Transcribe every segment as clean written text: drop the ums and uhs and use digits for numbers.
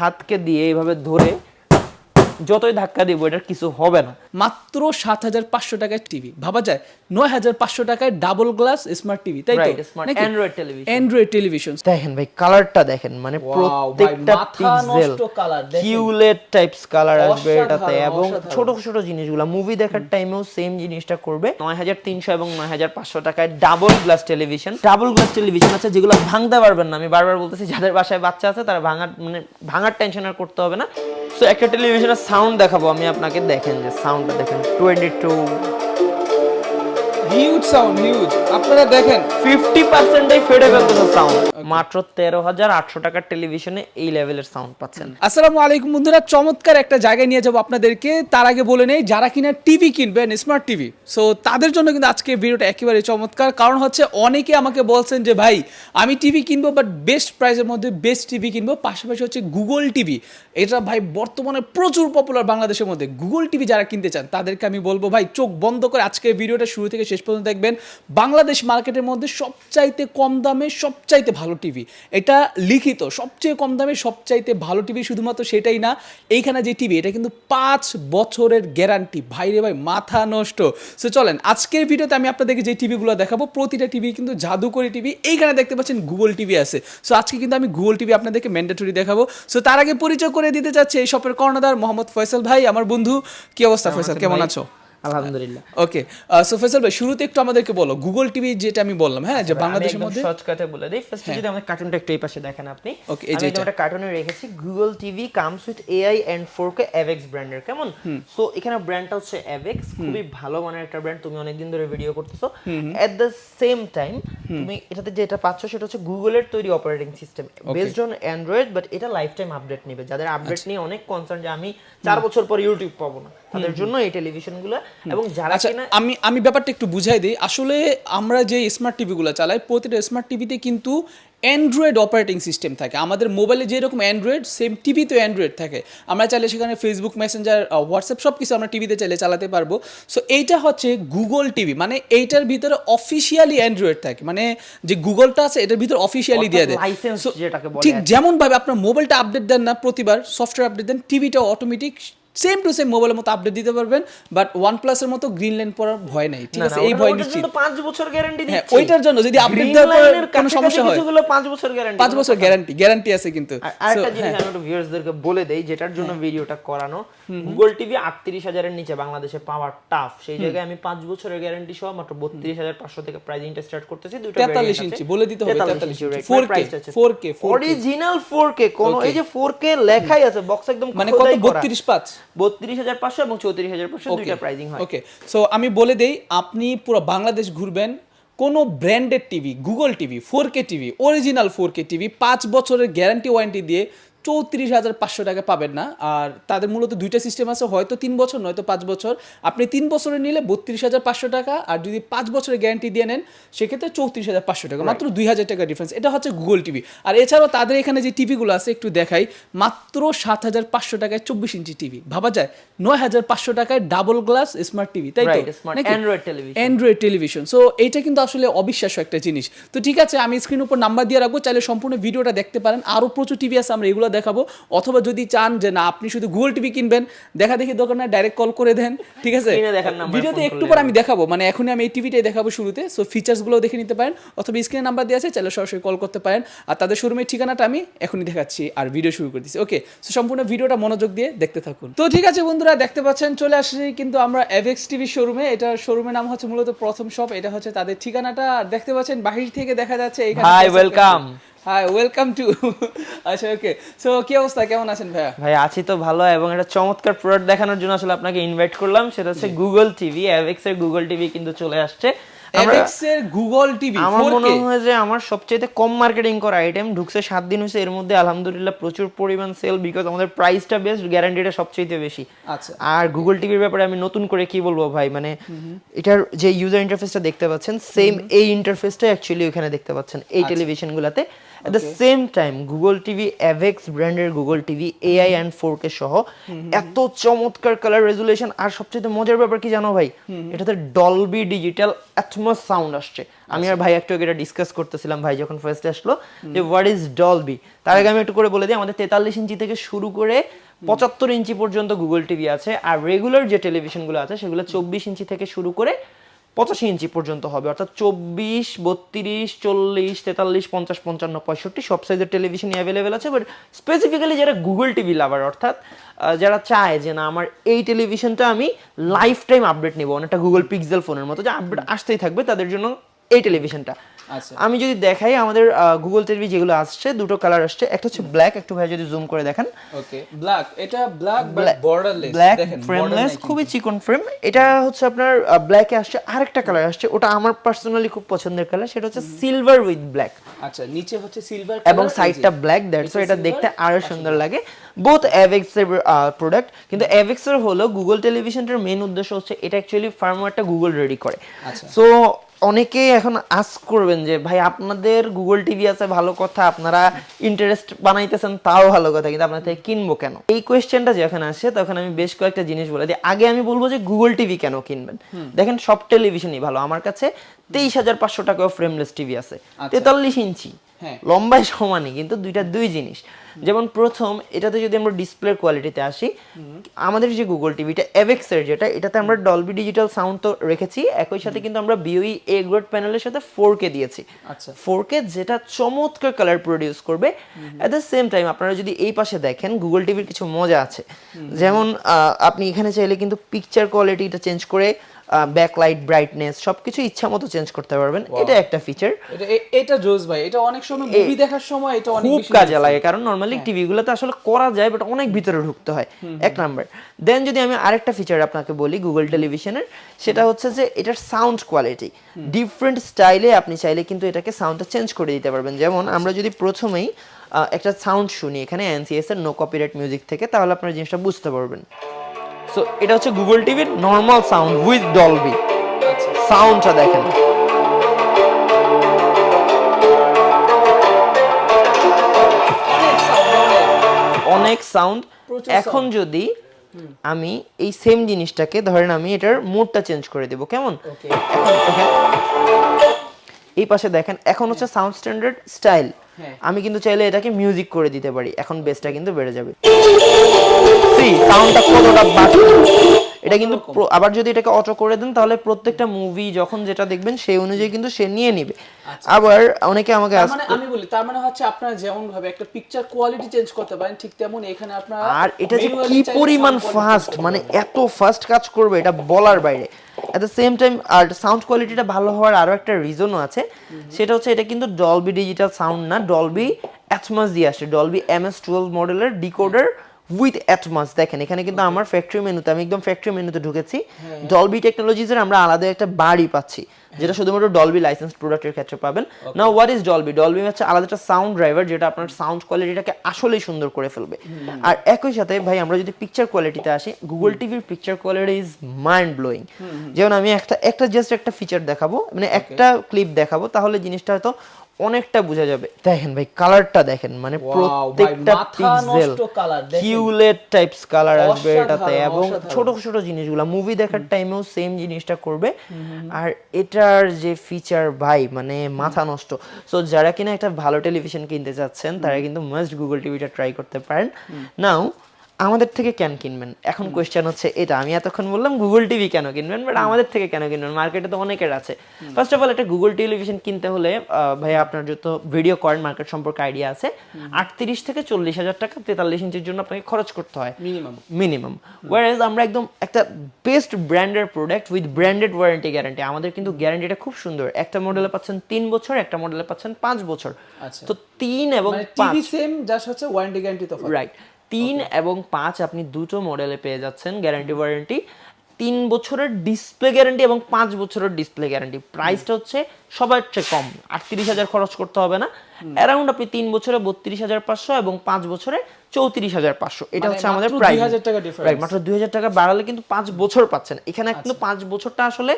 হাতকে দিয়ে এইভাবে ধরে যতই ধাক্কা দিব এটার কিছু হবে না। মাত্র ৭৫০০ টাকায় টিভি, ভাবা যায় ৯৫০০ টাকায় ডাবল গ্লাস স্মার্ট টিভি, তাই তো? Android television, Android television. দেখেন ভাই কালারটা দেখেন, মানে প্রত্যেকটা পিক্সেল কিউলেট টাইপস কালার আসবে এটাতে, এবং ছোট ছোট জিনিসগুলো মুভি দেখার টাইমেও সেম জিনিসটা করবে। ৯৩০০ এবং ৯৫০০ টাকায় double glass television. Double glass television আছে যেগুলো ভাঙতে পারবেন না, আমি বারবার বলতেছি যাদের বাসায় বাচ্চা আছে তারা ভাঙার টেনশন আর করতে হবে না। সো একটা টেলিভিশনের সাউন্ড দেখাবো আমি আপনাকে, দেখেন যে সাউন্ডটা দেখেন, 22 হিউজ সাউন্ড, হিউজ। আপনারা দেখেন 50%ই ফেডে ফেলতেছে সাউন্ড। মাত্র ১৩,৮০০ টাকার টেলিভিশনে এই লেভেলের সাউন্ড পাচ্ছেন। আসসালামু আলাইকুম বন্ধুরা, চমৎকার একটা জায়গায় নিয়ে যাবো আপনাদেরকে। তার আগে বলে নেই, যারা কিনা টিভি কিনবেন, স্মার্ট টিভি, সো তাদের জন্য কিন্তু আজকে ভিডিওটা একেবারে চমৎকার। কারণ হচ্ছে অনেকে আমাকে বলছেন যে ভাই আমি টিভি কিনবো, বাট বেস্ট প্রাইসের মধ্যে বেস্ট টিভি কিনবো। পাশাপাশি হচ্ছে গুগল টিভি, এটা ভাই বর্তমানে প্রচুর পপুলার বাংলাদেশের মধ্যে। গুগল টিভি যারা কিনতে চান তাদেরকে আমি বলবো ভাই চোখ বন্ধ করে আজকের ভিডিওটা শুরু থেকে শেষ পর্যন্ত দেখবেন। বাংলাদেশ মার্কেটের মধ্যে সবচাইতে কম দামে সবচাইতে ভালো টিভি, এটা লিখিত, সবচেয়ে কম দামে সবচাইতে ভালো টিভি। শুধুমাত্র সেটাই না, এইখানে যে টিভি এটা কিন্তু 5 বছরের গ্যারান্টি। ভাইরে ভাই মাথা নষ্ট। সো চলেন আজকের ভিডিওতে আমি আপনাদেরকে যে টিভিগুলো দেখাবো, প্রতিটা টিভি কিন্তু জাদুকরি টিভি। এইখানে দেখতে পাচ্ছেন গুগল টিভি আছে। সো আজকে কিন্তু আমি গুগল টিভি আপনাদেরকে ম্যান্ডেটরি দেখাবো। সো তার আগে পরিচয় করে দিতে চাচ্ছি এই শপের কর্ণধার মোহাম্মদ ফয়সাল ভাই, আমার বন্ধু। কি অবস্থা ফয়সাল, কেমন আছো? আলহামদুলিল্লাহ। ওকে, সো ফয়সাল ভাই শুরুতে একটু আমাদেরকে বলো গুগল টিভি যেটা আমি বললাম, হ্যাঁ, যে বাংলাদেশের মধ্যে শর্টকাটে বলে দেই। ফার্স্টে যদি আমাদের কার্টুনটা একটু এই পাশে দেখেন আপনি, ওকে, এই যে আমি একটা কার্টুনে রেখেছি Google TV comes with AI and 4K Avex ব্র্যান্ডের, কেমন? সো এখানে ব্র্যান্ডটা হচ্ছে অ্যাভেক্স, খুবই ভালো মানের একটা ব্র্যান্ড। তুমি অনেকদিন ধরে ভিডিও করতেছো। এট দ্য সেম টাইম তুমি এটাতে যেটা পাচ্ছ সেটা হচ্ছে গুগলের তৈরি operating system based on Android, but এটা লাইফ টাইম আপডেট নেবে। যাদের আপডেট নিয়ে অনেক কনসার্ন যে আমি 4 বছর পর ইউটিউব পাবো না, তাদের জন্য এই টেলিভিশনগুলো। এবং যারা আমি ব্যাপারটা একটু বুঝাই দিই। আসলে আমরা যে স্মার্ট টিভিগুলো চালাই, প্রতিটা স্মার্ট টিভিতে কিন্তু অ্যান্ড্রয়েড অপারেটিং সিস্টেম থাকে। আমাদের মোবাইলে যেরকম অ্যান্ড্রয়েড, সেম টিভিতেও অ্যান্ড্রয়েড থাকে। আমরা চাইলে সেখানে ফেসবুক, মেসেঞ্জার, হোয়াটসঅ্যাপ সব কিছু আমরা টিভিতে চাইলে চালাতে পারবো। সো এইটা হচ্ছে গুগল টিভি, মানে এইটার ভিতরে অফিসিয়ালি অ্যান্ড্রয়েড থাকে, মানে যে গুগলটা আছে এটার ভিতরে অফিসিয়ালি দিয়ে দেয়। ঠিক যেমনভাবে আপনার মোবাইলটা আপডেট দেন না প্রতিবার, সফটওয়্যার আপডেট দেন, টিভিটাও অটোমেটিক সেম টু সেম মোবাইলের মতো আপডেট দিতে পারবেন। বাট OnePlus এর মতো গ্রিন লাইন পড়ার ভয় নাই, ঠিক আছে? এই ভয় নিশ্চিত। 5 বছর গ্যারান্টি দিচ্ছি। হ্যাঁ, ওইটার জন্য যদি আপডেট দেওয়ার পর কোনো সমস্যা হয়, 5 বছর গ্যারান্টি, 5 বছর গ্যারান্টি আছে কিন্তু। আরেকটা জিনিস আমি একটু ভিউয়ার্সদেরকে বলে দেই, যেটার জন্য ভিডিওটা করানো, গুগল টিভি ৩৮,০০০ এর নিচে বাংলাদেশে পাওয়া টাফ। সেই জায়গায় আমি 5 বছরের গ্যারান্টি সহ মাত্র 32,৫০০ থেকে প্রাইসিংটা স্টার্ট করতেছি। দুটো 43 ইঞ্চি বলে দিতে হবে, 43 ইঞ্চি 4K অরিজিনাল 4K, কোন এই যে 4K লেখাই আছে বক্স, একদম মানে কত 32,৫০ 32,৫০০ এবং 34,৫০০ দুইটা প্রাইসিং হয়। ওকে, সো আমি বলে দেই, আপনি পুরো বাংলাদেশ ঘুরবেন, কোনো branded TV, Google TV 4K TV, original 4K TV 5 বছরের গ্যারান্টি ওয়ারেন্টি দিয়ে 34,৫০০ টাকা পাবেন না। আর তাদের মূলত দুইটা সিস্টেম আছে, হয়তো 3 বছর নয়তো 5 বছর। আপনি 3 বছরের নিলে 32,৫০০ টাকা, আর যদি 5 বছরের গ্যারান্টি দিয়ে নেন সেক্ষেত্রে 34,৫০০ টাকা, মাত্র 2,০০০ টাকা ডিফারেন্স। এটা হচ্ছে গুগল টিভি। আর এছাড়াও তাদের এখানে যে টিভিগুলো আছে একটু দেখাই, মাত্র ৭৫০০ টাকায় 24 ইঞ্চি টিভি, ভাবা যায় ৯৫০০ টাকায় ডাবল গ্লাস স্মার্ট টিভি, তাই তো? Android television. সো এইটা কিন্তু আসলে অবিশ্বাস্য একটা জিনিস। তো ঠিক আছে, আমি স্ক্রিন উপর নাম্বার দিয়ে রাখবো, চাইলে সম্পূর্ণ ভিডিওটা দেখতে পারেন। আরও প্রচুর টিভি আছে, আমরা এগুলো দেখাবো। অথবা যদি চান যে না আপনি শুধু গুগল টিভি কিনবেন, দেখা দেখি দোকানে ডাইরেক্ট কল করে দেন, ঠিক আছে? ভিডিওতে একটু পর আমি দেখাবো, মানে এখনই আমি এই টিভিটাই দেখাবো শুরুতে। সো ফিচার্সগুলো দেখে নিতে পারেন, অথবা স্ক্রিনে নাম্বার দেওয়া আছে, চাইলে সরাসরি কল করতে পারেন। আর তাদের শোরুমের ঠিকানাটা আমি এখনই দেখাচ্ছি আর ভিডিও শুরু করে দিচ্ছি। ওকে, সো সম্পূর্ণ ভিডিওটা মনোযোগ দিয়ে দেখতে থাকুন। তো ঠিক আছে বন্ধুরা, দেখতে পাচ্ছেন চলে আসছি কিন্তু আমরা অ্যাভেক্স টিভি শোরুমে। এটা শোরুমের নাম হচ্ছে মূলত প্রথম শপ, এটা হচ্ছে তাদের ঠিকানাটা। দেখতে পাচ্ছেন বাহির থেকে দেখা যাচ্ছে এখানে। Hi, welcome. Hi, welcome to. আচ্ছা, ওকে, সো কি অবস্থা, কেমন আছেন ভাইয়া? ভাই আছি তো ভালো, এবং একটা চমৎকার প্রোডাক্ট দেখানোর জন্য আসলে আপনাকে ইনভাইট করলাম। সেটা হচ্ছে গুগল টিভি, অ্যাভেক্স এর গুগল টিভি কিন্তু চলে আসছে। অ্যাভেক্স এর গুগল টিভি, আমার মনে হয় যে আমার সবচেয়ে কম মার্কেটিং করা আইটেম ঢুকছে, 7 দিন হয়েছে, এর মধ্যে আলহামদুলিল্লাহ প্রচুর পরিমাণ সেল, বিকজ আমাদের প্রাইসটা বেস্ট, গ্যারান্টিটা সবচেয়ে বেশি। আচ্ছা, আর গুগল টিভির ব্যাপারে আমি নতুন করে কি বলবো ভাই, মানে এটার যে ইউজার ইন্টারফেসটা দেখতে পাচ্ছেন, সেম এই ইন্টারফেসটা অ্যাকচুয়ালি ওখানে দেখতে পাচ্ছেন এই টেলিভিশনগুলোতে। At the same time Google TV Avex ব্র্যান্ডের Google TV AI and 4K সহ এত চমৎকার কালার রেজুলেশন। আর সবচেয়ে মজার ব্যাপার কি জানো ভাই, এটাতে ডলবি ডিজিটাল অ্যাটমস সাউন্ড আসছে। আমি আর ভাই একটু এটা ডিসকাস করতেছিলাম, ভাই যখন ফার্স্ট আসলো যে হোয়াট ইজ ডলবি। তার আগে আমি একটু করে বলে দিই, আমাদের 43 ইঞ্চি থেকে শুরু করে 75 ইঞ্চি পর্যন্ত গুগল টিভি আছে। আর রেগুলার যে টেলিভিশনগুলো আছে সেগুলো 24 ইঞ্চি থেকে শুরু করে 85 ইঞ্চি পর্যন্ত হবে, অর্থাৎ 24, 32, 40, 43, 50, 55, 65 সব সাইজের টেলিভিশন অ্যাভেলেবেল আছে। বাট স্পেসিফিক্যালি যারা গুগল টিভি লাভার, অর্থাৎ যারা চায় যে না আমার এই টেলিভিশনটা আমি লাইফ টাইম আপডেট নেবো, অনেকটা গুগল পিক্সেল ফোনের মতো যে আপডেট আসতেই থাকবে, তাদের জন্য এই টেলিভিশনটা। আমি যদি দেখাই আমাদের গুগল টিভি যেগুলো আসছে, দুটো কালার আসছে, একটা হচ্ছে ব্ল্যাক, একটু ভাই যদি জুম করে দেখেন, ওকে ব্ল্যাক, এটা black but borderless, black frameless, খুবই চিকন ফ্রেম। এটা হচ্ছে আপনার ব্ল্যাকে আসছে। আরেকটা কালার আসছে, ওটা আমার পার্সোনালি খুব পছন্দের কালার, সেটা হচ্ছে সিলভার উইথ ব্ল্যাক। আচ্ছা, নিচে হচ্ছে সিলভার এবং সাইডটা ব্ল্যাক, দ্যাটস ওয়াই এটা দেখতে আরো সুন্দর লাগে। বোথ অ্যাভেক্স এর প্রোডাক্ট, কিন্তু অ্যাভেক্স এর হলো গুগল টেলিভিশনটার মেইন উদ্দেশ্য হচ্ছে এটা অ্যাকচুয়ালি ফার্মওয়্যারটা গুগল রেডি করে। সো অনেকেই এখন আস্ক করবেন যে ভাই আপনাদের গুগল টিভি আছে ভালো কথা, আপনারা ইন্টারেস্ট বানাইতেছেন তাও ভালো কথা, কিন্তু আপনার থেকে কিনবো কেন? এই কোয়েশ্চেনটা যখন আসে তখন আমি বেশ কয়েকটা জিনিস বলে দিই। আগে আমি বলবো যে গুগল টিভি কেন কিনবেন। দেখেন সব টেলিভিশনই ভালো, আমার কাছে 23,500 টাকাও ফ্রেমলেস টিভি আছে, 43 ইঞ্চি, লম্বায় সমানই, কিন্তু দুইটা দুই জিনিস। যেমন প্রথম, এটাতে যদি আমরা ডিসপ্লের কোয়ালিটিতে আসি, আমাদের যে গুগল টিভিটা অ্যাভেক্স এর যেটা, এটাতে আমরা ডলবি ডিজিটাল সাউন্ড তো রেখেছি, একই সাথে কিন্তু আমরা বিওই এ গ্রেড প্যানেলের সাথে 4K দিয়েছি। 4K যেটা চমৎকার কালার প্রডিউস করবে। এট দ্য সেম টাইম আপনারা যদি এই পাশে দেখেন, গুগল টিভির কিছু মজা আছে। যেমন আপনি এখানে চাইলে কিন্তু পিকচার কোয়ালিটিটা চেঞ্জ করে ব্যাকলাইট, ব্রাইটনেস সবকিছু ইচ্ছা মতো চেঞ্জ করতে পারবেন। এটা একটা ফিচার, এটা জোস ভাই। এটা অনেক সময় মুভি দেখার সময় এটা অনেক খুব কাজে লাগে, কারণ নরমালি টিভিগুলোতে আসলে করা যায় বাট অনেক ভিতরে ঢুকতে হয়, এক নাম্বার। দেন যদি আমি আরেকটা ফিচার আপনাকে বলি গুগল টেলিভিশনের, সেটা হচ্ছে যে এটার সাউন্ড কোয়ালিটি ডিফারেন্ট স্টাইলে, আপনি চাইলে কিন্তু এটাকে সাউন্ডটা চেঞ্জ করে দিতে পারবেন। যেমন আমরা যদি প্রথমেই একটা সাউন্ড শুনি এখানে এনসিএস এর নো কপিরাইট মিউজিক থেকে, তাহলে আপনারা জিনিসটা বুঝতে পারবেন। সো এটা হচ্ছে গুগল টিভির নরমাল সাউন্ড উইথ ডলবি। সাউন্ডটা দেখেন, অনেক সাউন্ড। এখন যদি আমি এই সেম জিনিসটাকে ধরেন আমি এটার মোডটা চেঞ্জ করে দেব, কেমন? এখন দেখেন এই পাশে দেখেন, এখন হচ্ছে সাউন্ড স্ট্যান্ডার্ড স্টাইল। আমি কিন্তু চাইলে এটাকে মিউজিক করে দিতে পারি, এখন বেসটা কিন্তু বেড়ে যাবে। সি সাউন্ডটা কতটা বাড়ছে। এটা কিন্তু আবার যদি এটাকে অটো করে দেন তাহলে প্রত্যেকটা মুভি যখন যেটা দেখবেন সেই অনুযায়ী কিন্তু সে নিয়ে নিবে। আবার অনেকে আমাকে মানে আমি বলি তার মানে হচ্ছে আপনারা যেমন ভাবে একটা পিকচার কোয়ালিটি চেঞ্জ করতে পারেন, ঠিক তেমন এখানে আপনারা, আর এটা যে কি পরিমাণ ফাস্ট, মানে এত ফাস্ট কাজ করবে এটা বলার বাইরে। এট দ্য সেম টাইম আর সাউন্ড কোয়ালিটিটা ভালো হওয়ার আরো একটা রিজনও আছে, সেটা হচ্ছে এটা কিন্তু ডলবি ডিজিটাল সাউন্ড না, ডলবি অ্যাটমস দিয়ে আসে। ডলবি MS-12 মডেলের ডিকোডার উইথ অ্যাটমস। দেখেন এখানে কিন্তু আমার ফ্যাক্টরি মেনুতে, আমি একদম ফ্যাক্টরি মেনুতে ঢুকেছি, ডলবি টেকনোলজিসের আমরা আলাদা একটা বাড়ি পাচ্ছি, যেটা শুধুমাত্র ডলবি লাইসেন্স প্রোডাক্টের ক্ষেত্রে পাবেন। Now what is Dolby? Dolby হচ্ছে আলাদা একটা সাউন্ড ড্রাইভার, যেটা আপনার সাউন্ড কোয়ালিটিটাকে আসলেই সুন্দর করে ফেলবে। আর একই সাথে ভাই আমরা যদি পিকচার কোয়ালিটিতে আসি, গুগল টিভির picture quality is mind blowing. যেমন আমি জাস্ট একটা ফিচার দেখাবো, মানে একটা ক্লিপ দেখাবো, তাহলে জিনিসটা হয়তো অনেকটা বোঝা যাবে। দেখেন ভাই কালারটা দেখেন, মানে প্রত্যেকটা পিক্সেল কিউলেট টাইপস কালার আসবে এটাতে, এবং ছোট ছোট জিনিসগুলো মুভি দেখার টাইমেও সেম জিনিসটা করবে। আর এটার যে ফিচার ভাই, মানে মাথা নষ্ট। সো যারা কিনা একটা ভালো টেলিভিশন কিনতে চাচ্ছেন তারা কিন্তু মাস্ট গুগল টিভিটা ট্রাই করতে পারেন। নাও আমাদের থেকে কেন কিনবেন, এখন কোয়েশ্চেন হচ্ছে এটা। আমি এতক্ষণ বললাম গুগল টিভি কেন কিনবেন, বাট আমাদের থেকে কেন কিনবেন? মার্কেটে তো অনেকের আছে। ফার্স্ট অফ অল একটা গুগল টেলিভিশন কিনতে হলে ভাই আপনার যত ভিডিও করেন মার্কেট সম্পর্কে আইডিয়া আছে, 38 থেকে 40,000 টাকা 43 ইঞ্চির জন্য আপনাকে খরচ করতে হয় মিনিমাম। ওয়ারেজ আমরা একদম একটা বেস্ট ব্র্যান্ডের product with branded warranty guarantee. আমাদের কিন্তু গ্যারান্টিটা খুব সুন্দর, একটা মডেলে পাচ্ছেন 3 বছর, একটা মডেলে পাচ্ছেন 5 বছর। তো 3 এবং 5 সেম, জাস্ট হচ্ছে ওয়ারেন্টি গ্যারান্টি তো রাইট। 3 এবং 5 আপনি দুটো মডেলে পেয়ে যাচ্ছেন গ্যারান্টি ওয়ারেন্টি। 3 বছরের ডিসপ্লে গ্যারান্টি এবং 5 বছরের ডিসপ্লে গ্যারান্টি। প্রাইসটা হচ্ছে সবার চেয়ে কম, 38,000 খরচ করতে হবে না। অ্যারাউন্ড আপনি 3 বছরে 32,500 এবং 5 বছরে 34,500। এটা হচ্ছে আমাদের প্রাইস। রাইট, মাত্র 2,000 টাকা বাড়ালে কিন্তু 5 বছর পাচ্ছেন। এখানে কিন্তু 5 বছরটা আসলে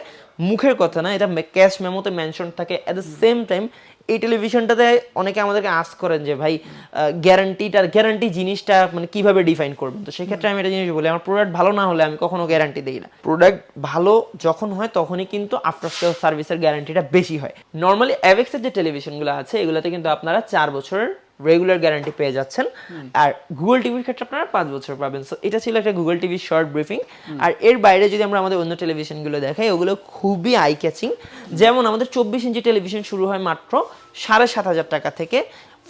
মুখের কথা না, এটা ক্যাশ মেমোতে মেনশন থাকে। এট দ্য সেম টাইম এই টেলিভিশনটাতে অনেকে আমাদেরকে আস্ক করেন যে ভাই গ্যারান্টি জিনিসটা মানে কিভাবে ডিফাইন করবেন, তো সেক্ষেত্রে আমি একটা জিনিস বলি, আমার প্রোডাক্ট ভালো না হলে আমি কখনো গ্যারান্টি দিই না। প্রোডাক্ট ভালো যখন হয় তখনই কিন্তু আফটার সেল সার্ভিসের গ্যারান্টিটা বেশি হয়। নর্মালি অ্যাভেক্সের যে টেলিভিশনগুলো আছে এগুলোতে কিন্তু আপনারা 4 বছরের রেগুলার গ্যারান্টি পেয়ে যাচ্ছেন, আর গুগল টিভির ক্ষেত্রে আপনারা 5 বছর পাবেন। সো এটা ছিল একটা গুগল টিভির শর্ট ব্রিফিং। আর এর বাইরে যদি আমরা আমাদের অন্য টেলিভিশনগুলো দেখাই, ওগুলো খুবই আই ক্যাচিং। যেমন আমাদের 24 ইঞ্চি টেলিভিশন শুরু হয় মাত্র 7,500 টাকা থেকে।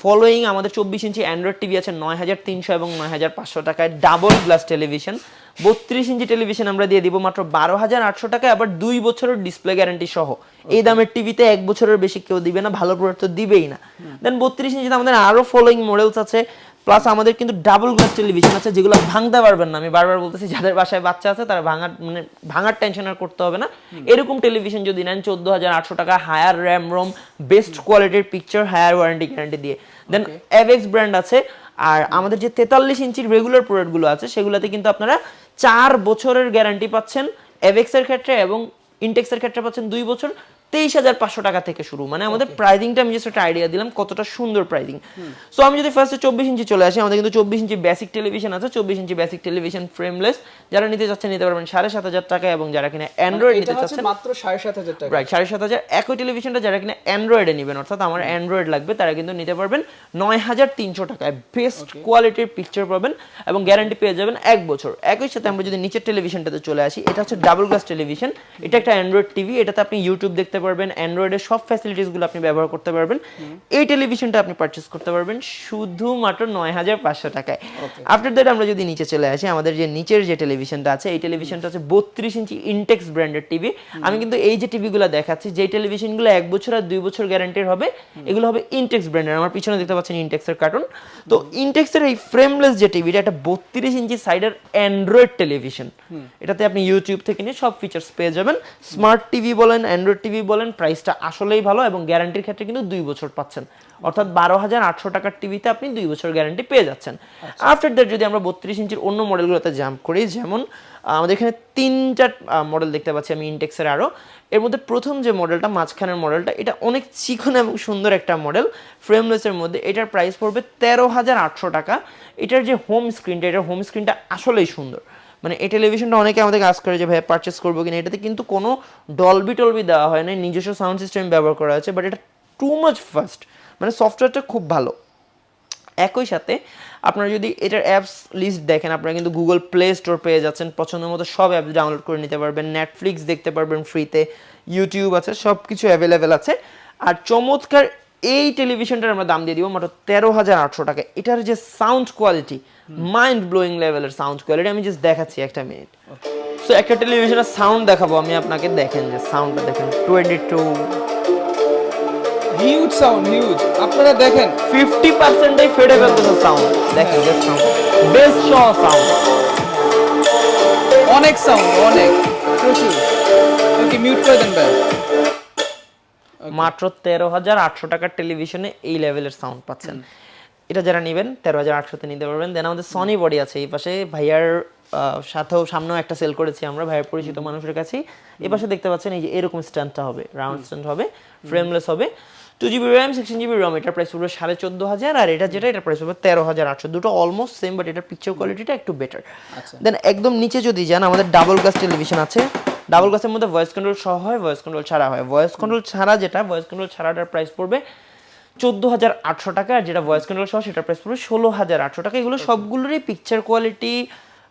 ফলোয়িং আমাদের 24 ইঞ্চি অ্যান্ড্রয়েড টিভি আছে 9,300 এবং 9,500 টাকায় ডাবল গ্লাস টেলিভিশন। 32 ইঞ্চি টেলিভিশন আমরা দিয়ে দিব মাত্র 12,800 টাকায়, আবার 2 বছরের ডিসপ্লে গ্যারান্টি সহ। এই দামের টিভিতে 1 বছরের বেশি কেউ দিবে না, ভালো প্রোডাক্ট তো দিবেই না। দেন 32 ইঞ্চিতে আমাদের আরো ফলোয়িং মডেলস আছে, প্লাস আমাদের কিন্তু ডাবল গ্লাস টেলিভিশন আছে যেগুলো ভাঙতে পারবেন না। আমি বারবার বলতেছি, যাদের বাসায় বাচ্চা আছে তারা ভাঙার টেনশন আর করতে হবে না। এরকম টেলিভিশন যদি নেন 14,800 টাকা, হায়ার র্যাম রোম, বেস্ট কোয়ালিটির পিকচার, হায়ার ওয়ারেন্টি গ্যারান্টি দিয়ে। দেন অ্যাভেক্স ব্র্যান্ড আছে। আর আমাদের যে 43 ইঞ্চির রেগুলার প্রোডাক্টগুলো আছে সেগুলোতে কিন্তু আপনারা 4 বছরের গ্যারান্টি পাচ্ছেন অ্যাভেক্সের ক্ষেত্রে, এবং ইনটেক্সের ক্ষেত্রে পাচ্ছেন 2 বছর। 23,500 টাকা থেকে শুরু। মানে আমাদের প্রাইসিংটা আমি জাস্ট একটা আইডিয়া দিলাম কতটা সুন্দর প্রাইসিং। সো আমি যদি ফার্স্টে 24 ইঞ্চি চলে আসি, আমাদের কিন্তু 24 ইঞ্চি বেসিক টেলিভিশন আছে। 24 ইঞ্চি বেসিক টেলিভিশন ফ্রেমলেস, যারা নিতে চাচ্ছেন নিতে পারবেন 7,500 টাকা, এবং যারা কিনা অ্যান্ড্রয়েড নিতে চাচ্ছেন মাত্র 7,500 টাকা। রাইট, 7,500। একই টেলিভিশনটা যারা কিনা অ্যান্ড্রয়েডে নেবেন, অর্থাৎ আমার অ্যান্ড্রয়েড লাগবে, তারা কিন্তু নিতে পারবেন 9,300 টাকায়। বেস্ট কোয়ালিটির পিকচার পাবেন এবং গ্যারান্টি পেয়ে যাবেন 1 বছর। একই সাথে আমরা যদি নিচের টেলিভিশনটাতে চলে আসি, এটা হচ্ছে ডাবল গ্লাস টেলিভিশন। এটা একটা অ্যান্ড্রয়েড টিভি, এটাতে আপনি ইউটিউব দেখতে পারবেন, অ্যান্ড্রয়েডের সব ফ্যাসিলিটিস গুলো আপনি ব্যবহার করতে পারবেন। এই টেলিভিশনটা আপনি পারচেজ করতে পারবেন শুধুমাত্র 9,500 টাকায়। আফটার দ্যাট আমরা যদি নিচে চলে আসি, আমাদের যে নিচের যে টেলিভিশনটা আছে, এই টেলিভিশনটা হচ্ছে 32 ইঞ্চি ইনটেক্স ব্র্যান্ডের টিভি। আমি কিন্তু এই যে টিভিগুলো দেখাচ্ছি, যে টেলিভিশনগুলো 1 বছর আর 2 বছর গ্যারান্টির হবে, এগুলো হবে ইনটেক্স ব্র্যান্ডের। আমার পিছনে দেখতে পাচ্ছেন ইনটেক্সের কার্টুন। তো ইনটেক্সের এই ফ্রেমলেস যে টিভিটা, এটা 32 ইঞ্চি সাইডের অ্যান্ড্রয়েড টেলিভিশন। এটাতে আপনি ইউটিউব থেকে নিয়ে সব ফিচার্স পেয়ে যাবেন। স্মার্ট টিভি বলেন, অ্যান্ড্রয়েড টিভি বলেন, প্রাইসটা আসলেই ভালো, এবং গ্যারান্টির ক্ষেত্রে কিন্তু 2 বছর পাচ্ছেন। অর্থাৎ 12,800 টাকার টিভিতে আপনি 2 বছর গ্যারান্টি পেয়ে যাচ্ছেন। আফটার দ্যাট যদি আমরা 32 ইঞ্চির অন্য মডেলগুলোতে জাম্প করি, যেমন আমাদের এখানে 3টা মডেল দেখতে পাচ্ছি আমি ইনটেক্সের আরো। এর মধ্যে প্রথম যে মডেলটা, মাঝখানের মডেলটা, এটা অনেক চিকন এবং সুন্দর একটা মডেল ফ্রেমলেসের মধ্যে। এটার প্রাইস পড়বে 13,800 টাকা। এটার যে হোম স্ক্রিনটা, এটার হোম স্ক্রিনটা আসলেই সুন্দর। মানে এই টেলিভিশনটা অনেকে আমাদেরকে আস্ক করে যে ভাই পারচেস করবো কিনা। এটাতে কিন্তু কোনো ডলবি দেওয়া হয় না, নিজস্ব সাউন্ড সিস্টেম ব্যবহার করা হয়েছে, বাট এটা টু মাচ ফাস্ট, মানে সফটওয়্যারটা খুব ভালো। একই সাথে আপনারা যদি এটার অ্যাপস লিস্ট দেখেন, আপনারা কিন্তু গুগল প্লে স্টোর পেয়ে যাচ্ছেন, পছন্দ মতো সব অ্যাপস ডাউনলোড করে নিতে পারবেন, নেটফ্লিক্স দেখতে পারবেন ফ্রিতে, ইউটিউব আছে, সব কিছু অ্যাভেলেবেল আছে। আর চমৎকার এই টেলিভিশনটার আমরা দাম দিয়ে দিব মাত্র 13,800 টাকা। এটার যে সাউন্ড কোয়ালিটি, মাইন্ড ব্লোয়িং লেভেলের সাউন্ড কোয়ালিটি, আমি জাস্ট দেখাচ্ছি একটা মিনিট। সো একটা টেলিভিশনের সাউন্ড দেখাবো আমি আপনাকে, দেখেন যে সাউন্ডটা দেখেন, 22 হিউজ সাউন্ড, হিউজ। আপনারা দেখেন 50% এই ফেডে ফেলতেছে সাউন্ড, দেখেন যে সাউন্ড, বেস্ট শ সাউন্ড, অনেক সাউন্ড, অনেক প্রচুর। ওকে, মিউট করে দেন ভাই। মাত্র 13,800 টাকার টেলিভিশনে এই লেভেলের সাউন্ড পাচ্ছেন। এটা যারা নেবেন 13,800 তে নিতে পারবেন। দেন আমাদের সনি বডি আছে এই পাশে, ভাইয়ার সাথেও সামনেও একটা সেল করেছি আমরা ভাইয়ের পরিচিত মানুষের কাছেই। এই পাশে দেখতে পাচ্ছেন এই যে এরকম স্ট্যান্ডটা হবে, রাউন্ড স্ট্যান্ড হবে, ফ্রেমলেস হবে, 2GB RAM 16GB ROM। এটার প্রাইস পড়বে 14,500, আর এটা যেটা, এটার প্রাইস পড়বে 13,800। দুটো অলমোস্ট সেম, বাট এটার পিকচার কোয়ালিটিটা একটু বেটার। দেন একদম নিচে যদি যান, আমাদের ডাবল গ্লাস টেলিভিশন আছে। ডাবল গ্লাসের মধ্যে ভয়েস কন্ট্রোল সহ হয়, ভয়েস কন্ট্রোল ছাড়া হয়। ভয়েস কন্ট্রোল ছাড়া যেটা, ভয়েস কন্ট্রোল ছাড়াটার প্রাইস পড়বে 14,800 টাকা, আর যেটা ভয়েস কন্ট্রোল সহ সেটার প্রাইস পড়বে 16,800 টাকা। এগুলো সবগুলোরই picture quality,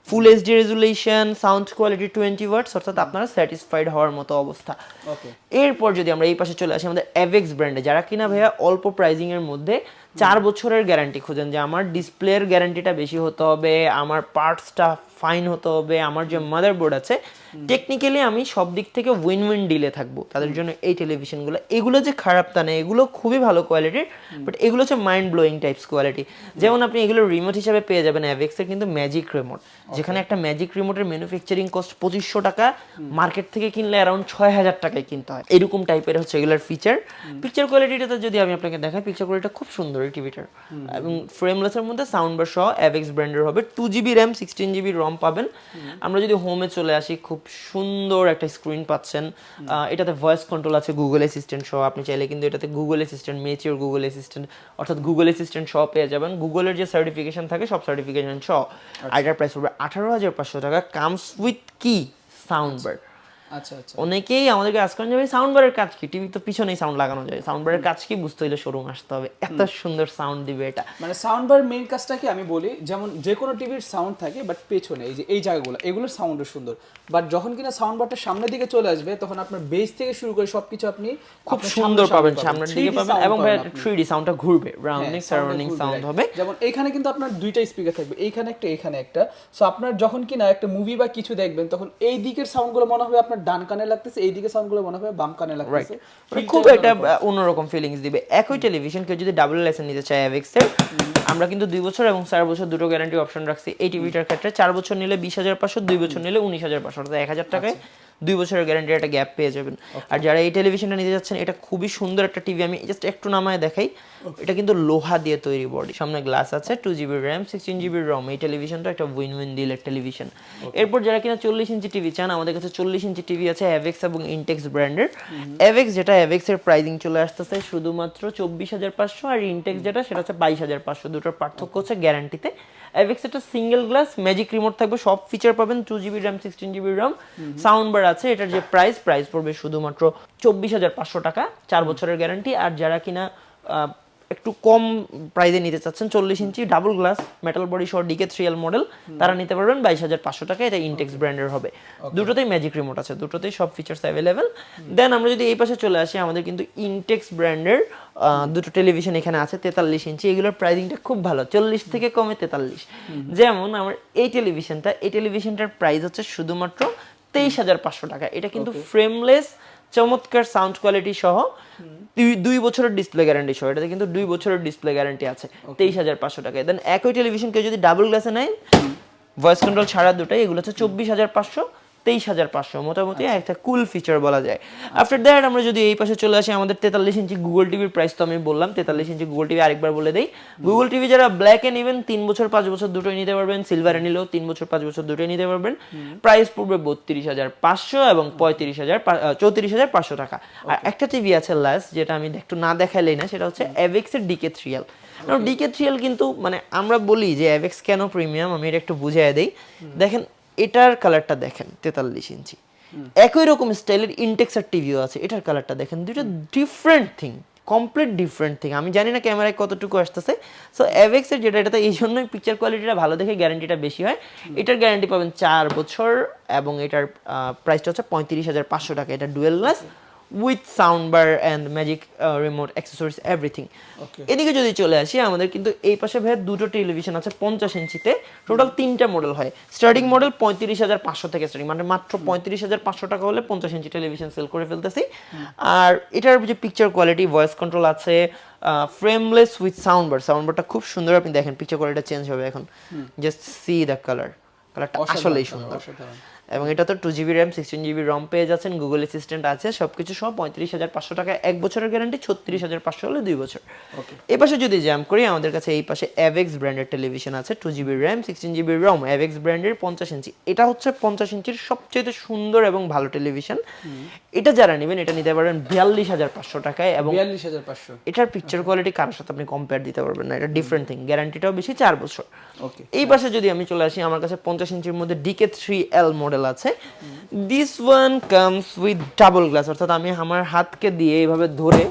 full HD resolution, sound quality 20 watts, অর্থাৎ আপনারা স্যাটিসফাইড হওয়ার মতো অবস্থা। এরপর যদি আমরা এই পাশে চলে আসি, আমাদের অ্যাভেক্স ব্র্যান্ডে, যারা কিনা ভাইয়া অল্প প্রাইজিং এর মধ্যে 4 বছরের গ্যারান্টি খুঁজেন, যে আমার ডিসপ্লের গ্যারান্টিটা বেশি হতে হবে, আমার পার্টসটা ফাইন হতে হবে, আমার যে মাদারবোর্ড আছে টেকনিক্যালি আমি সব দিক থেকে উইন উইন ডিলে থাকবো, তাদের জন্য এই টেলিভিশনগুলো। এগুলো যে খারাপ তা না, এগুলো খুবই ভালো কোয়ালিটির, বাট এগুলো হচ্ছে মাইন্ড ব্লোয়িং টাইপস কোয়ালিটি। যেমন আপনি এগুলো রিমোট হিসাবে পেয়ে যাবেন অ্যাভেক্সের কিন্তু ম্যাজিক রিমোট, যেখানে একটা ম্যাজিক রিমোটের ম্যানুফ্যাকচারিং কস্ট 2,500 টাকা, মার্কেট থেকে কিনলে অ্যারাউন্ড 6,000 টাকায় কিনতে হয়। এরকম টাইপের হচ্ছে এগুলোর ফিচার। পিকচার কোয়ালিটিটাতে যদি আমি আপনাকে দেখাই, পিকচার কোয়ালিটিটা খুব সুন্দর। এই টিভিটার, এবং ফ্রেমলেসের মধ্যে সাউন্ড বার সহ অ্যাভেক্স ব্র্যান্ডের হবে। 2GB র্যাম 16GB রম পাবেন। আমরা যদি হোমে চলে আসি, খুব সুন্দর একটা স্ক্রিন পাচ্ছেন। এটাতে ভয়েস কন্ট্রোল আছে গুগল অ্যাসিস্ট্যান্ট সহ। আপনি চাইলে কিন্তু এটাতে Google assistant, mature Google assistant অর্থাৎ গুগল অ্যাসিস্ট্যান্ট সহ পেয়ে যাবেন। গুগলের যে সার্টিফিকেশন থাকে সব সার্টিফিকেশন সহ। আর এটার প্রাইস পড়বে 18,500 টাকা, কামস উইথ কি সাউন্ড বার। আচ্ছা আচ্ছা। অনেকেই আমাদেরকে আজ করেন যাবে সাউন্ড বারের কাজ কি, টিভি তো পিছনেই সাউন্ড লাগানো যায়, সাউন্ড বারের কাজ কি বুঝতে হলে শোরুম আসতে হবে, এত সুন্দর সাউন্ড দিবে এটা। মানে সাউন্ড বার মেইন কাজটা কি আমি বলি, যেমন যে কোনো টিভির সাউন্ড থাকে বাট পেছনে এই যে এই জায়গাগুলো এগুলোর সাউন্ড সুন্দর, বাট যখন কিনা সাউন্ড বারটা সামনের দিকে চলে আসবে তখন আপনার বেস থেকে শুরু করে সবকিছু আপনি খুব সুন্দর পাবেন, সামনের দিকে পাবেন, এবং 3D সাউন্ডটা ঘুরবে, রাউন্ডিং সারাউন্ডিং সাউন্ড হবে। যেমন এইখানে কিন্তু আপনার দুইটা স্পিকার থাকবে, এইখানে একটা এখানে একটা। সো আপনার যখন কিনা একটা মুভি বা কিছু দেখবেন তখন এই দিকের সাউন্ডগুলো মনে হবে আপনার ডান কানে লাগতেছে, এই দিকে সাউন্ডগুলো মনে হবে বাম কানে লাগতেছে, খুব একটা অন্যরকম ফিলিংস দিবে। একই টেলিভিশন কেউ যদি ডাবল লাইসেন্স নিতে চায় অ্যাভেক্স এর, আমরা কিন্তু 2 বছর এবং 4 বছর দুটো গ্যারান্টি অপশন রাখছি এই টিভিটার ক্ষেত্রে। 4 বছর নিলে 20,500, 2 বছর নিলে 19,500, অর্থাৎ 1,000 টাকায় 2 বছরের গ্যারান্টির একটা গ্যাপ পেয়ে যাবেন। আর যারা এই টেলিভিশনটা নিতে যাচ্ছেন, এটা খুবই সুন্দর একটা টিভি, আমি জাস্ট একটু নামায় দেখাই। এটা কিন্তু লোহা দিয়ে তৈরি বডি, সামনে গ্লাস আছে, 2GB র্যাম 16GB রম। এই টেলিভিশনটা একটা উইন উইন ডিলের টেলিভিশন। এরপর যারা কিনা 40 ইঞ্চি টিভি চান, আমাদের কাছে 40 ইঞ্চি টিভি আছে অ্যাভেক্স এবং ইনটেক্স ব্র্যান্ডের। অ্যাভেক্স যেটা, অ্যাভেক্স এর প্রাইসিং চলে আসতেছে শুধুমাত্র 24,500, আর ইনটেক্স যেটা সেটা হচ্ছে 22,500। দুটোর পার্থক্য হচ্ছে গ্যারান্টিতে। অ্যাভেক্স একটা সিঙ্গেল গ্লাস, ম্যাজিক রিমোট থাকবে, সব ফিচার পাবেন, 2GB র্যাম 16GB রম, সাউন্ড বার আছে। এটার যে প্রাইস পড়বে শুধুমাত্র 24,500 টাকা, 4 বছরের গ্যারান্টি। আর যারা কিনা একটু কম প্রাইসে নিতে চাচ্ছেন, 40 ইঞ্চি ডাবল গ্লাস মেটাল বডি সহ DK3L মডেল, তারা নিতে পারবেন 22,500 টাকা। এটা ইনটেক্স ব্র্যান্ডের হবে। দুটোতেই ম্যাজিক রিমোট আছে, দুটোতেই সব ফিচার্স অ্যাভেলেবেল। দেন আমরা যদি এই পাশে চলে আসি, আমাদের কিন্তু ইনটেক্স ব্র্যান্ডের দুটো টেলিভিশন এখানে আছে 43 ইঞ্চি। এগুলোর প্রাইসিংটা খুব ভালো, 40 থেকে কমে 43। যেমন আমার এই টেলিভিশনটার প্রাইস হচ্ছে শুধুমাত্র 23,500 টাকা। এটা কিন্তু ফ্রেমলেস, চমৎকার সাউন্ড কোয়ালিটি সহ, 2 বছরের ডিসপ্লে গ্যারান্টি সহ। এটাতে কিন্তু 2 বছরের ডিসপ্লে গ্যারান্টি আছে 23,500 টাকায়। দেন একই টেলিভিশন কেউ যদি ডাবল গ্লাসে নেয়, ভয়েস কন্ট্রোল ছাড়া দুটাই, এগুলো হচ্ছে 24,500, 23,500, মোটামুটি একটা কুল ফিচার বলা যায়। আফটার দ্যাট আমরা যদি এই পাশে চলে আসি, আমাদের 43 ইঞ্চি গুগল টিভির প্রাইস তো আমি বললাম, 43 ইঞ্চি গুগল টিভি আরেকবার বলে দেই। গুগল টিভি যারা ব্ল্যাকে নেবেন 3 বছর 5 বছর দুটোই নিতে পারবেন, সিলভারে নিলেও 3 বছর 5 বছর দুটোই নিতে পারবেন। প্রাইস পড়বে 32,500 এবং 34,500 টাকা। আর একটা টিভি আছে লাস্ট, যেটা আমি একটু না দেখাইলেই না, সেটা হচ্ছে অ্যাভেক্স এর DK3L। DK3L কিন্তু মানে আমরা বলি যে অ্যাভেক্স কেন প্রিমিয়াম, আমি এটা একটু বুঝিয়ে দেই। দেখেন এটার কালারটা দেখেন, 43 ইঞ্চি, একই রকম স্টাইলের ইনটেক্সার টিভিও আছে, এটার কালারটা দেখেন, দুটো different thing, complete different thing. আমি জানি না ক্যামেরায় কতটুকু আসতেছে। সো অ্যাভেক্স এর যেটা, এটাতে এই জন্যই পিকচার কোয়ালিটিটা ভালো দেখে গ্যারান্টিটা বেশি হয়। এটার গ্যারান্টি পাবেন 4 বছর এবং এটার প্রাইসটা হচ্ছে 35,500 টাকা। এটা dual glass with sound bar and magic remote accessories everything. এদিকে যদি চলে আসি, আমাদের কিন্তু এই পাশে ভাই দুটো টেলিভিশন আছে 50 ইঞ্চিতে, টোটাল 3টা মডেল হয়। স্টার্টিং মডেল 35,500 থেকে স্টার্টিং, মানে মাত্র 35,500 টাকা হলে 50 ইঞ্চি টেলিভিশন সেল করে ফেলতেছি। আর এটার যে পিকচার কোয়ালিটি, ভয়েস কন্ট্রোল আছে, ফ্রেমলেস উইথ সাউন্ড বারটা খুব সুন্দর। আপনি দেখেন পিকচার কোয়ালিটি চেঞ্জ হবে এখন, জাস্ট সি দ্য কালারটা আসলেই সুন্দর। এবং এটা তো 2GB র্যাম 16GB রম পেয়ে যাচ্ছেন, গুগল অ্যাসিস্ট্যান্ট আছে, সবকিছু সব 35,500 টাকা, 1 বছরের গ্যারান্টি, 36,500 হলে 2 বছর। এই পাশে যদি জ্যাম করি, আমাদের কাছে এই পাশে অ্যাভেক্স ব্র্যান্ডের টেলিভিশন আছে, 2GB র্যাম 16GB রম, অ্যাভেক্স ব্র্যান্ডের 50 ইঞ্চি। এটা হচ্ছে 50 ইঞ্চির সবচেয়ে সুন্দর এবং ভালো টেলিভিশন। এটা যারা নেবেন, এটা নিতে পারবেন 42,500 টাকায়, এবং 42,500 এটার পিকচার কোয়ালিটি কারোর সাথে আপনি কম্পেয়ার দিতে পারবেন না, এটা ডিফারেন্ট থিং। গ্যারান্টিটাও বেশি, 4 বছর। এই পাশে যদি আমি চলে আসি, আমার কাছে 50 ইঞ্চির মধ্যে DK3L মডেল আছে। This one comes with double glass, অর্থাৎ আমি আমার হাতকে দিয়ে এইভাবে ধরে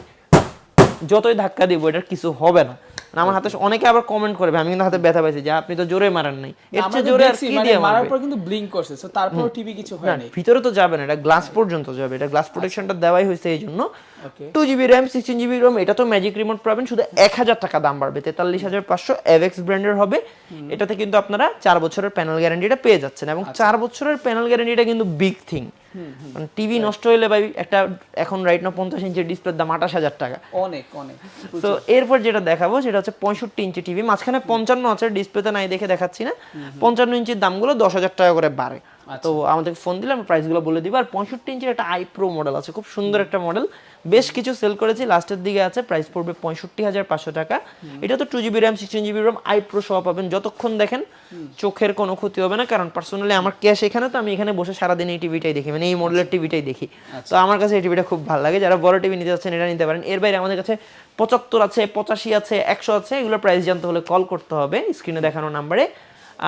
যতই ধাক্কা দিব এটার কিছু হবে না। আমার হাতে অনেকে আবার কমেন্ট করবে, আমি কিন্তু হাতে ব্যথা পাইছি, যে আপনি তো জোরে মারেন নাই, এর চেয়ে জোরে আর কি দিয়ে মারার পর কিন্তু ব্লিঙ্ক করছে, সো তারপর টিভি কিছু হয় না, ভিতরে তো যাবে না, এটা গ্লাস পর্যন্ত যাবে, এটা গ্লাস প্রোটেকশনটা দেওয়াই হয়েছে এই জন্য। 2GB র্যাম 16GB রম, এটা তো ম্যাজিক রিমোট পাবেন, শুধু 1,000 টাকা দাম বাড়বে, 43,500। অ্যাভেক্স ব্র্যান্ডের হবে। এটাতে কিন্তু আপনারা 4 বছরের প্যানেল গ্যারান্টিটা পেয়ে যাচ্ছেন, এবং 4 বছরের প্যানেল গ্যারান্টিটা কিন্তু বিগ থিং। মানে টিভি নষ্ট হইলে ভাই একটা এখন রাইট না 50 ইঞ্চির ডিসপ্লের দাম 28,000 টাকা, অনেক। তো এরপর যেটা দেখাবো সেটা হচ্ছে 65 ইঞ্চি টিভি, মাঝখানে 55 আছে, ডিসপ্লেতে নাই দেখে দেখাচ্ছি না। 55 ইঞ্চির দামগুলো 10,000 টাকা করে বাড়ে। তো আমাদেরকে ফোন দিলে আমরা প্রাইসগুলো বলে দিব। আর 65 ইঞ্চির একটা আই প্রো মডেল আছে, খুব সুন্দর একটা মডেল, বেশ কিছু সেল করেছি, লাস্টের দিকে আছে, প্রাইস পড়বে 65,500 টাকা। এটা তো 2GB RAM 16GB RAM I pro সহ পাবেন, যতক্ষণ দেখেন চোখের কোনো ক্ষতি হবে না, কারণ পার্সোনালি আমার ক্যাশ এখানে, তো আমি এখানে বসে সারাদিন এই টিভিটাই দেখি, মানে এই মডেলের টিভিটাই দেখি। তো আমার কাছে এই টিভিটা খুব ভালো লাগে। যারা বড় টিভি নিতে যাচ্ছেন এটা নিতে পারেন। এর বাইরে আমাদের কাছে 75 আছে, 85 আছে, 100 আছে, এগুলোর প্রাইস জানতে হলে কল করতে হবে স্ক্রিনে দেখানো নাম্বারে।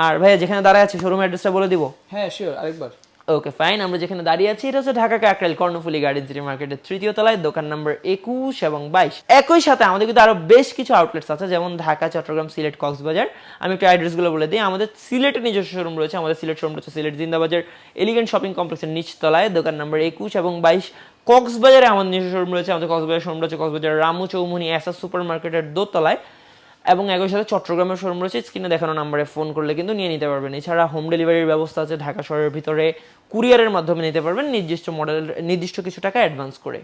আর ভাইয়া যেখানে দাঁড়ায় আছি শোরুম অ্যাড্রেসটা বলে দিব? হ্যাঁ শিওর, আরেকবার। ওকে ফাইন, আমরা যেখানে দাঁড়িয়ে আছি এটা হচ্ছে ঢাকা কাকরাইল কর্ণফুলী গার্ডেন সিটি মার্কেটের 3য় তলায়, দোকান নাম্বার 21 এবং 22। একই সাথে আমাদের কিন্তু আরো বেশ কিছু আউটলেটস আছে, যেমন ঢাকা, চট্টগ্রাম, সিলেট, কক্সবাজার। আমি একটু অ্যাড্রেসগুলো বলে দিই। আমাদের সিলেটের নিজস্ব শোরুম রয়েছে, আমাদের সিলেট শোরুম রয়েছে সিলেট জিন্দাবাজার এলিগেন্ট শপিং কমপ্লেক্সের নিচতলায়, দোকান নাম্বার 21 এবং 22। কক্সবাজারে আমাদের নিজস্ব শোরুম রয়েছে, আমাদের কক্সবাজার শোরুম রয়েছে কক্সবাজার রামু চৌমুহনী এসএস সুপার মার্কেটের দোতলায়, এবং একই সাথে চট্টগ্রামের শোরুম রয়েছে, স্ক্রিনে দেখানো নাম্বারে ফোন করলে কিন্তু নিয়ে নিতে পারবেন। এছাড়া হোম ডেলিভারির ব্যবস্থা আছে, ঢাকা শহরের ভিতরে কুরিয়ারের মাধ্যমে নিতে পারবেন, নির্দিষ্ট কিছু টাকা অ্যাডভান্স করে।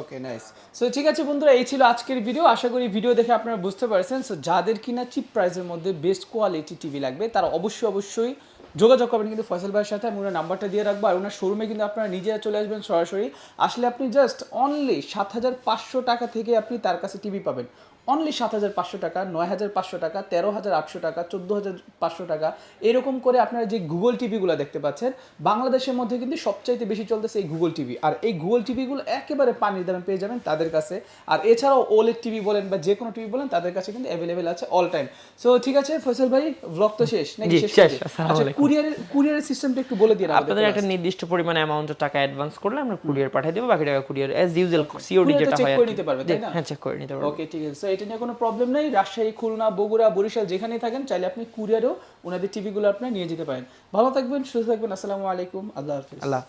Okay nice. সো ঠিক আছে বন্ধুরা, এই ছিল আজকের ভিডিও। আশা করি ভিডিও দেখে আপনারা বুঝতে পারছেন। সো যাদের কিনা চিপ প্রাইসের মধ্যে বেস্ট কোয়ালিটি টিভি লাগবে তারা অবশ্যই যোগাযোগ করবেন কিন্তু ফয়সাল ভাইয়ের সাথে। আমি ওনার নাম্বারটা দিয়ে রাখবো, আর ওনার শোরুমে কিন্তু আপনারা নিজেরা চলে আসবেন সরাসরি। আসলে আপনি জাস্ট অনলি 7,500 টাকা থেকে আপনি তার কাছে টিভি পাবেন। অনলি 7,500 টাকা, 9,500 টাকা, 13,800 টাকা, 14,500 টাকা, এরকম করে আপনারা যে গুগল টিভিগুলো দেখতে পাচ্ছেন, বাংলাদেশের মধ্যে কিন্তু সবচাইতে বেশি চলতেছে এই গুগল টিভি। আর এই গুগল টিভিগুলো একেবারে পানির দামে পেয়ে যাবেন তাদের কাছে। আর এছাড়াও ওলেড টিভি বলেন বা যে কোনো টিভি বলেন, তাদের কাছে কিন্তু অ্যাভেলেবেল আছে অল টাইম। সো ঠিক আছে ফয়সাল ভাই, ব্লগ তো শেষ নাকি? শেষ। আচ্ছা, কুরিয়ারের সিস্টেমটা একটু বলে দিন। আপনাদের একটা নির্দিষ্ট পরিমাণ অ্যামাউন্টের টাকা অ্যাডভান্স করলে আমরা কুরিয়ার পাঠিয়ে দেব, বাকি টাকা কুরিয়ার অ্যাজ ইউজুয়াল সিওডি যেটা হয় চেক করে নিতে পারবে, তাই না? হ্যাঁ, চেক করে নিতে পারবে। ওকে ঠিক আছে। এটা নিয়ে কোনো প্রবলেম নেই। রাজশাহী, খুলনা, বগুড়া, বরিশাল যেখানেই থাকেন চাইলে আপনি কুরিয়ারেও ওনাদের টিভিগুলো আপনি নিয়ে যেতে পারেন। ভালো থাকবেন, সুস্থ থাকবেন। আসসালামু আলাইকুম, আল্লাহ হাফেজ। আল্লাহ হাফেজ।